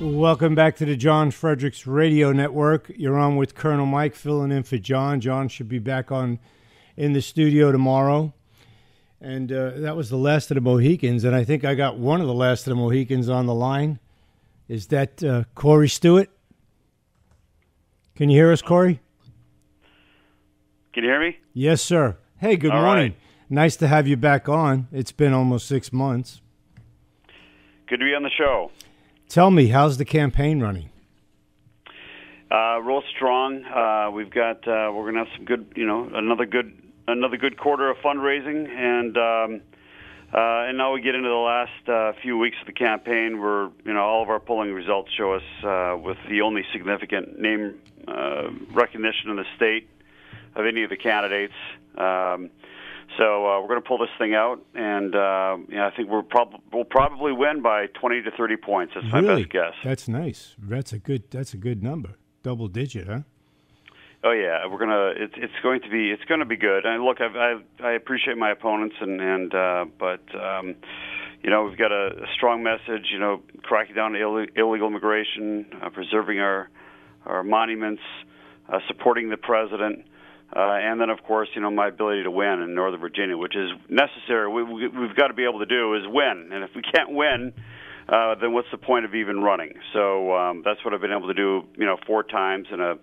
Welcome back to the John Fredericks Radio Network. You're on with Colonel Mike filling in for John. John should be back on in the studio tomorrow. And that was the last of the Mohicans, and I think I got one of the last of the Mohicans on the line. Is that Corey Stewart? Can you hear us, Corey? Can you hear me? Yes, sir. Hey, good morning. Right. Nice to have you back on. It's been almost 6 months. Good to be on the show. Tell me, how's the campaign running? Real strong. We've got we're going to have some good, another good quarter of fundraising, and now we get into the last few weeks of the campaign, where all of our polling results show us with the only significant name recognition in the state of any of the candidates. So we're going to pull this thing out, and I think we'll probably win by 20 to 30 points. That's my best guess. That's nice. That's a good number. Double digit, huh? Oh yeah, we're gonna. It's going to be good. And look, I appreciate my opponents, but we've got a strong message. Cracking down on illegal immigration, preserving our monuments, supporting the president. And then, of course, my ability to win in Northern Virginia, which is necessary. We've got to be able to do is win. And if we can't win, then what's the point of even running? So that's what I've been able to do, 4 times in a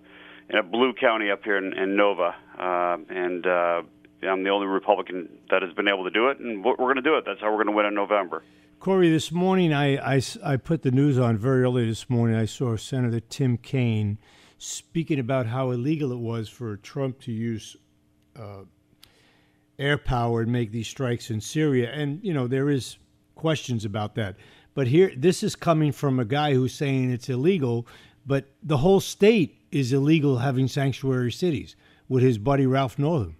blue county up here in Nova. And I'm the only Republican that has been able to do it, and we're going to do it. That's how we're going to win in November. Corey, this morning I put the news on very early this morning. I saw Senator Tim Kaine speaking about how illegal it was for Trump to use air power and make these strikes in Syria. And, there is questions about that. But here, this is coming from a guy who's saying it's illegal, but the whole state is illegal having sanctuary cities with his buddy Ralph Northam,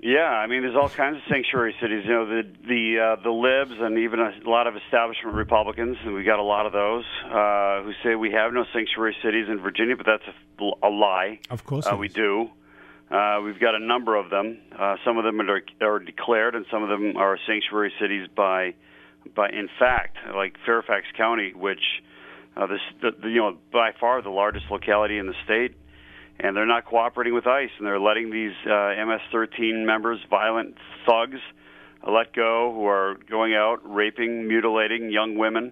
Yeah, I mean, there's all kinds of sanctuary cities. The libs and even a lot of establishment Republicans, and we got a lot of those who say we have no sanctuary cities in Virginia, but that's a lie. Of course, we do. We've got a number of them. Some of them are declared, and some of them are sanctuary cities by in fact, like Fairfax County, which by far the largest locality in the state. And they're not cooperating with ICE, and they're letting these MS-13 members, violent thugs, let go, who are going out, raping, mutilating young women.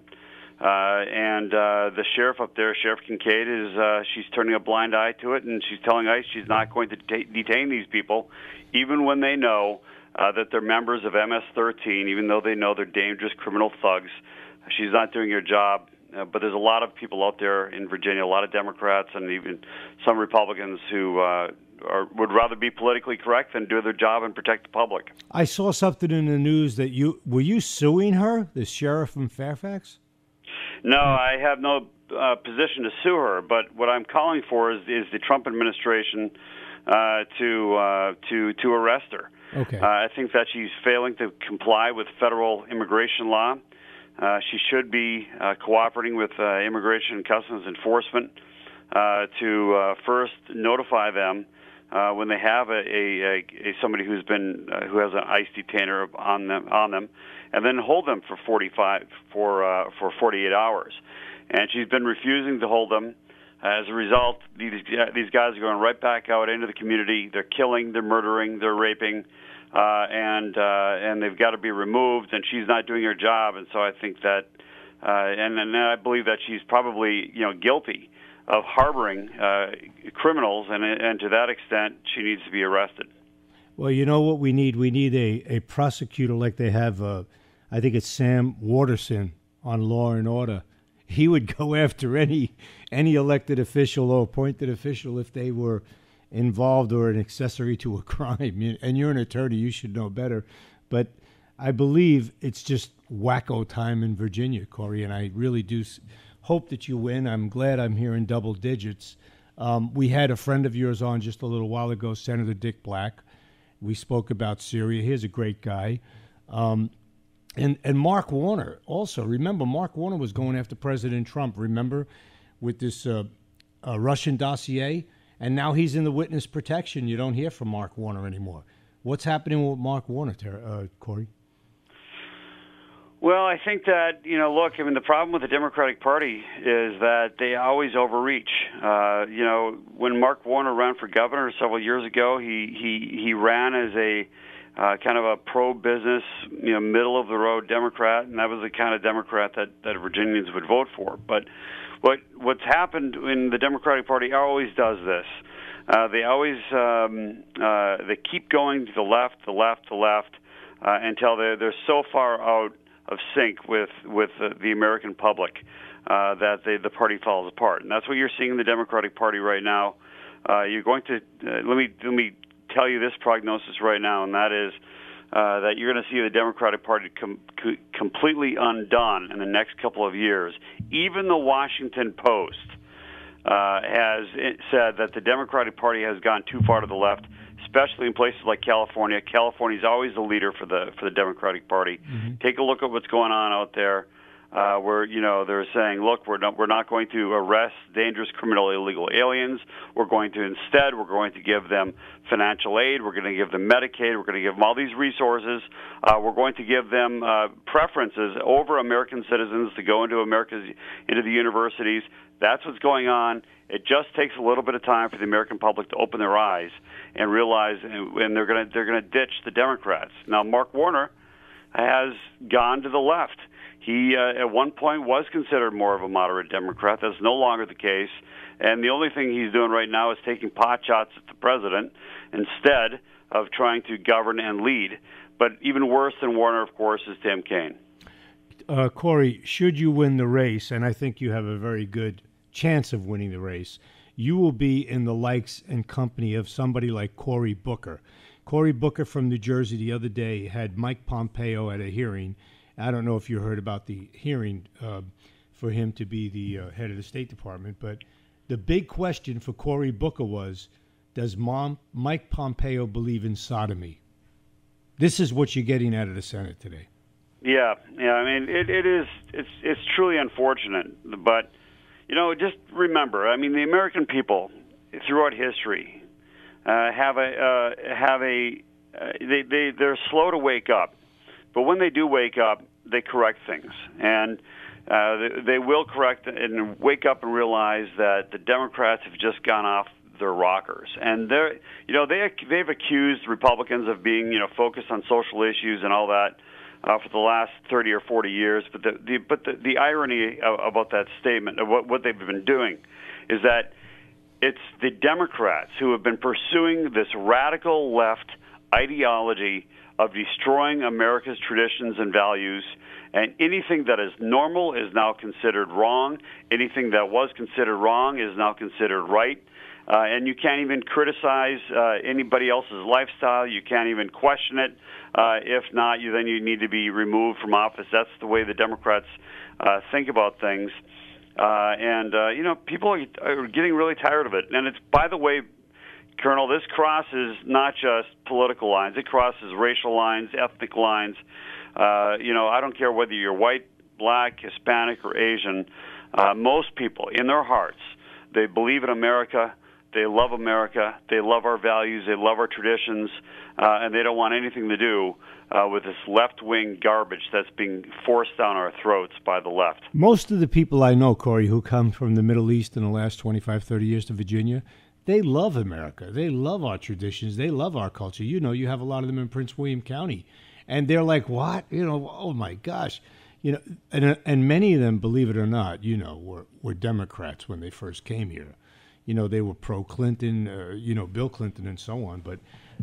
And the sheriff up there, Sheriff Kincaid, she's turning a blind eye to it, and she's telling ICE she's not going to detain these people, even when they know that they're members of MS-13, even though they know they're dangerous criminal thugs. She's not doing her job. But there's a lot of people out there in Virginia, a lot of Democrats and even some Republicans who would rather be politically correct than do their job and protect the public. I saw something in the news that were you suing her, the sheriff from Fairfax? No, I have no position to sue her. But what I'm calling for is the Trump administration to arrest her. Okay. I think that she's failing to comply with federal immigration law. She should be cooperating with Immigration and Customs Enforcement to first notify them when they have somebody who has an ICE detainer on them, and then hold them for 48 hours. And she's been refusing to hold them. As a result, these guys are going right back out into the community. They're killing, they're murdering, they're raping. And they've got to be removed, and she's not doing her job. And so I think that, and I believe that she's probably, guilty of harboring criminals, and to that extent, she needs to be arrested. Well, you know what we need? We need a prosecutor like they have, I think it's Sam Waterson on Law and Order. He would go after any elected official or appointed official if they were involved or an accessory to a crime. And you're an attorney, you should know better. But I believe it's just wacko time in Virginia, Corey, and I really do hope that you win. I'm glad I'm here in double digits. We had a friend of yours on just a little while ago, Senator Dick Black. We spoke about Syria. He's a great guy. And Mark Warner also. Remember, Mark Warner was going after President Trump, remember, with this Russian dossier? And now he's in the witness protection. You don't hear from Mark Warner anymore. What's happening with Mark Warner, Corey? Well, I think that, look, I mean, the problem with the Democratic Party is that they always overreach. When Mark Warner ran for governor several years ago, he ran as a kind of a pro-business, middle of the road Democrat, and that was the kind of Democrat that Virginians would vote for. But what's happened in the Democratic Party always does this. They always they keep going to the left, until they're so far out of sync with the American public that the party falls apart, and that's what you're seeing in the Democratic Party right now. You're going to let me tell you this prognosis right now, and that is that you're going to see the Democratic Party completely undone in the next couple of years. Even the Washington Post has said that the Democratic Party has gone too far to the left, especially in places like California. California is always the leader for the Democratic Party. Mm-hmm. Take a look at what's going on out there, where they're saying, look, we're not going to arrest dangerous criminal illegal aliens. We're going to give them financial aid. We're going to give them Medicaid. We're going to give them all these resources. We're going to give them preferences over American citizens to go into the universities. That's what's going on. It just takes a little bit of time for the American public to open their eyes and realize, and they're going to ditch the Democrats. Now, Mark Warner has gone to the left. He at one point was considered more of a moderate Democrat. That's no longer the case, and the only thing he's doing right now is taking pot shots at the president instead of trying to govern and lead. But even worse than Warner, of course, is Tim Kaine. Corey, should you win the race, and I think you have a very good chance of winning the race, you will be in the likes and company of somebody like Cory Booker. Cory Booker from New Jersey the other day had Mike Pompeo at a hearing. I don't know if you heard about the hearing for him to be the head of the State Department, but the big question for Cory Booker was, does Mike Pompeo believe in sodomy? This is what you're getting out of the Senate today. Yeah. I mean, it's truly unfortunate, but just remember, I mean, the American people throughout history they're slow to wake up, but when they do wake up, they correct things, and they will correct and wake up and realize that the Democrats have just gone off their rockers, and they've accused Republicans of being focused on social issues and all that for the last 30 or 40 years. But the irony about that statement of what they've been doing is that it's the Democrats who have been pursuing this radical left ideology of destroying America's traditions and values, and anything that is normal is now considered wrong. Anything that was considered wrong is now considered right. And you can't even criticize anybody else's lifestyle. You can't even question it. If not, then you need to be removed from office. That's the way the Democrats think about things. People are getting really tired of it. And it's, by the way, Colonel, this crosses not just political lines. It crosses racial lines, ethnic lines. I don't care whether you're white, black, Hispanic, or Asian. Most people, in their hearts, they believe in America. They love America. They love our values. They love our traditions. And they don't want anything to do with this left-wing garbage that's being forced down our throats by the left. Most of the people I know, Corey, who come from the Middle East in the last 25, 30 years to Virginia, they love America. They love our traditions. They love our culture. You have a lot of them in Prince William County. And they're like, what? Oh, my gosh. And many of them, believe it or not, were Democrats when they first came here. They were pro-Clinton, Bill Clinton and so on, but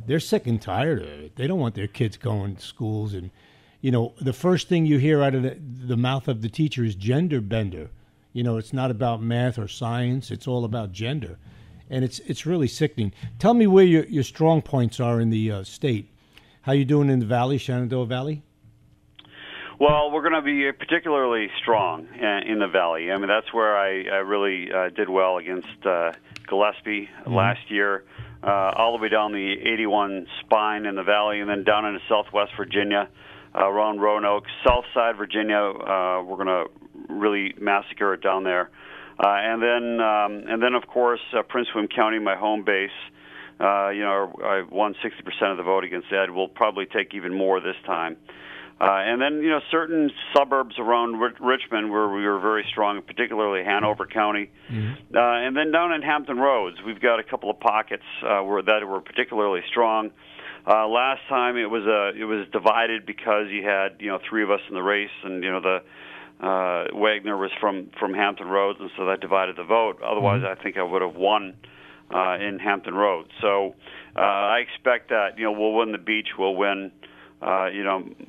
they're sick and tired of it. They don't want their kids going to schools. And, the first thing you hear out of the mouth of the teacher is gender bender. It's not about math or science. It's all about gender. And it's really sickening. Tell me where your strong points are in the state. How you doing in the Valley, Shenandoah Valley? Well, we're going to be particularly strong in the Valley. I mean, that's where I really did well against Gillespie last year, all the way down the 81 spine in the Valley, and then down into southwest Virginia, around Roanoke, southside Virginia. We're going to really massacre it down there. And then, of course, Prince William County, my home base. I won 60% of the vote against Ed. We'll probably take even more this time. And then, certain suburbs around Richmond where we were very strong, particularly Hanover County. Mm-hmm. And then down in Hampton Roads, we've got a couple of pockets that were particularly strong. Last time it was divided because you had, three of us in the race, and, the Wagner was from Hampton Roads, and so that divided the vote. Otherwise, I think I would have won in Hampton Roads. So I expect that, we'll win the beach, we'll win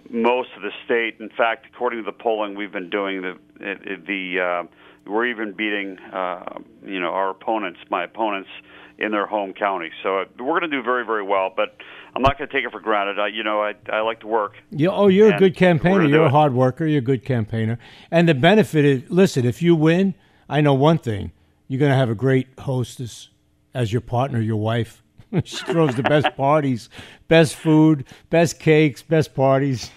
most of the state. In fact, according to the polling we've been doing, we're even beating our opponents, my opponents, in their home county. So we're going to do very, very well. But I'm not going to take it for granted. I like to work. You're a good campaigner. You're a hard worker. You're a good campaigner. And the benefit is, listen, if you win, I know one thing: you're going to have a great hostess as your partner, your wife. She throws the best parties, best food, best cakes, best parties.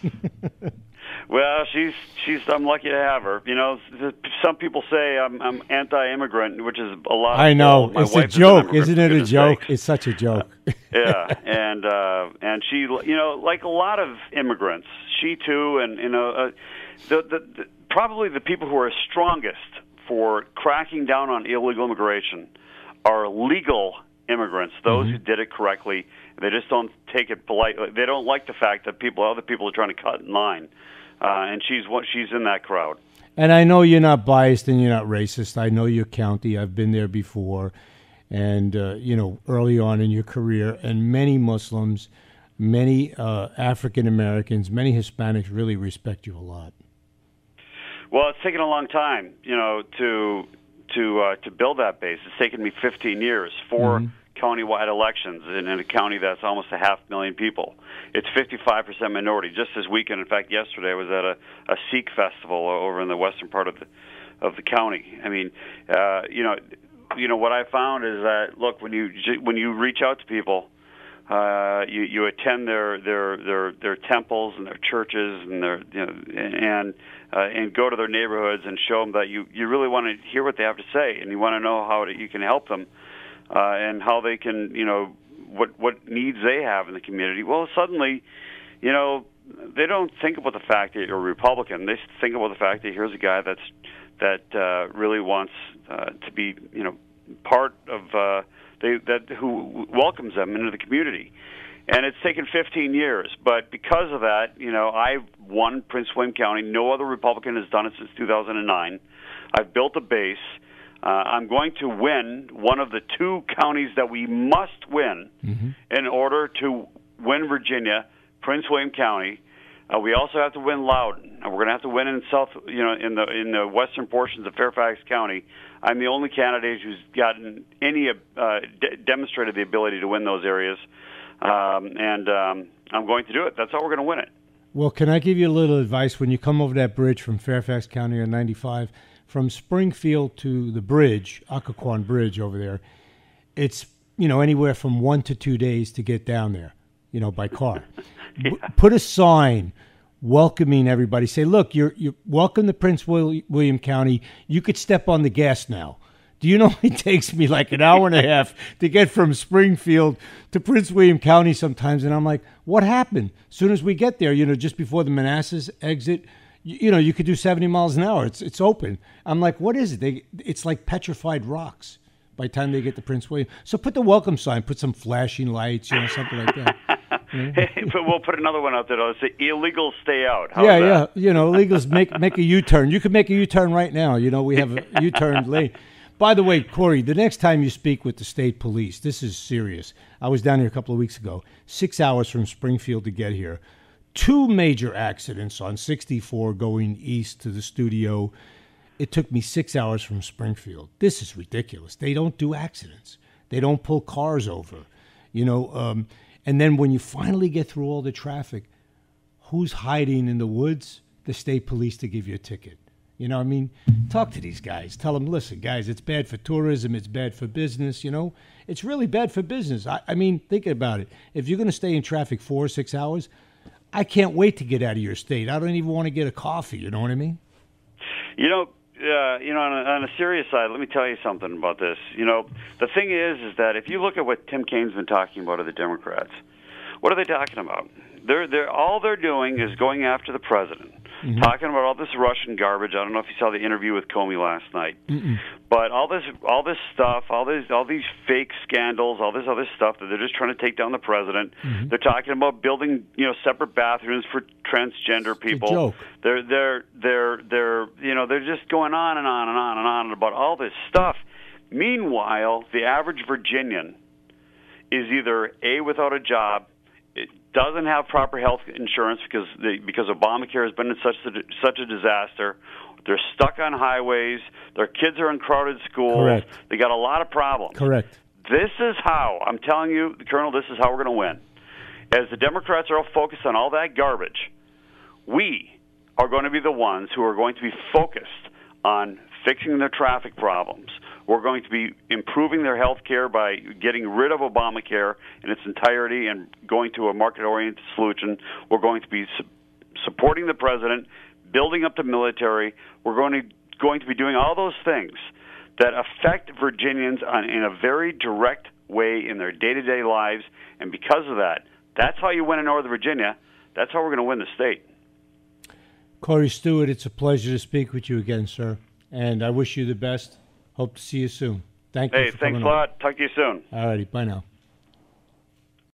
Well, I'm lucky to have her. Some people say I'm anti-immigrant, which is a lot. I know. It's a joke, isn't it? A joke. It's such a joke. Yeah, and she, like a lot of immigrants, she too, and probably the people who are strongest for cracking down on illegal immigration are legal immigrants, those who did it correctly. They just don't take it politely. They don't like the fact that other people are trying to cut in line, and she's in that crowd. And I know you're not biased and you're not racist. I know your county. I've been there before, and early on in your career, and many Muslims, many African Americans, many Hispanics really respect you a lot. Well, it's taken a long time, to build that base. It's taken me 15 years, 4 countywide elections in a county that's almost 500,000 people. It's 55% minority. Just this weekend, in fact, yesterday I was at a Sikh festival over in the western part of the county. I mean, what I found is that, look, when you reach out to people, you attend their temples and their churches and and go to their neighborhoods and show them that you really want to hear what they have to say, and you want to know how you can help them, and how they can, what needs they have in the community. Well, suddenly, they don't think about the fact that you're a Republican. They think about the fact that here's a guy that really wants to be, part of who welcomes them into the community. And it's taken 15 years, but because of that, I've won Prince William County. No other Republican has done it since 2009. I've built a base. I'm going to win one of the 2 counties that we must win in order to win Virginia, Prince William County. We also have to win Loudoun, and we're going to have to win in in the western portions of Fairfax County. I'm the only candidate who's gotten any demonstrated the ability to win those areas, and I'm going to do it. That's how we're going to win it. Well, can I give you a little advice? When you come over that bridge from Fairfax County on 95, from Springfield to the bridge, Occoquan Bridge over there, it's anywhere from 1 to 2 days to get down there, by car. Yeah. Put a sign welcoming everybody. Say, look, you're welcome to Prince William County. You could step on the gas now. Do you know it takes me like an hour and a half to get from Springfield to Prince William County sometimes? And I'm like, what happened? As soon as we get there, just before the Manassas exit, you could do 70 miles an hour. It's open. I'm like, what is it? It's like petrified rocks by the time they get to Prince William. So put the welcome sign, put some flashing lights, something like that. Hey, but we'll put another one out there. It'll say illegals stay out. Yeah. Illegals make a U-turn. You could make a U-turn right now. We have a U-turn lane. By the way, Corey, the next time you speak with the state police, this is serious. I was down here a couple of weeks ago, 6 hours from Springfield to get here. 2 major accidents on 64 going east to the studio. It took me 6 hours from Springfield. This is ridiculous. They don't do accidents. They don't pull cars over. And then when you finally get through all the traffic, who's hiding in the woods? The state police to give you a ticket. Talk to these guys. Tell them, listen, guys, it's bad for tourism. It's bad for business. It's really bad for business. I mean, think about it. If you're going to stay in traffic 4 or 6 hours, I can't wait to get out of your state. I don't even want to get a coffee. You know what I mean? On a serious side, let me tell you something about this. The thing is that if you look at what Tim Kaine's been talking about of the Democrats, what are they talking about? All they're doing is going after the president, talking about all this Russian garbage. I don't know if you saw the interview with Comey last night, but all this stuff, all these fake scandals, all this other stuff that they're just trying to take down the president. They're talking about building, separate bathrooms for transgender people. It's a joke. They're just going on and on and on and on about all this stuff. Meanwhile, the average Virginian is either A, without a job, it doesn't have proper health insurance because Obamacare has been such a disaster. They're stuck on highways. Their kids are in crowded schools. Correct. They got a lot of problems. Correct. This is how, I'm telling you, Colonel, this is how we're going to win. As the Democrats are all focused on all that garbage, we are going to be the ones who are going to be focused on fixing their traffic problems. We're going to be improving their health care by getting rid of Obamacare in its entirety and going to a market-oriented solution. We're going to be supporting the president, building up the military. We're going to be doing all those things that affect Virginians in a very direct way in their day-to-day lives. And because of that, that's how you win in Northern Virginia. That's how we're going to win the state. Corey Stewart, it's a pleasure to speak with you again, sir. And I wish you the best. Hope to see you soon. Thank you. Hey, thanks a lot. Talk to you soon. All righty. Bye now.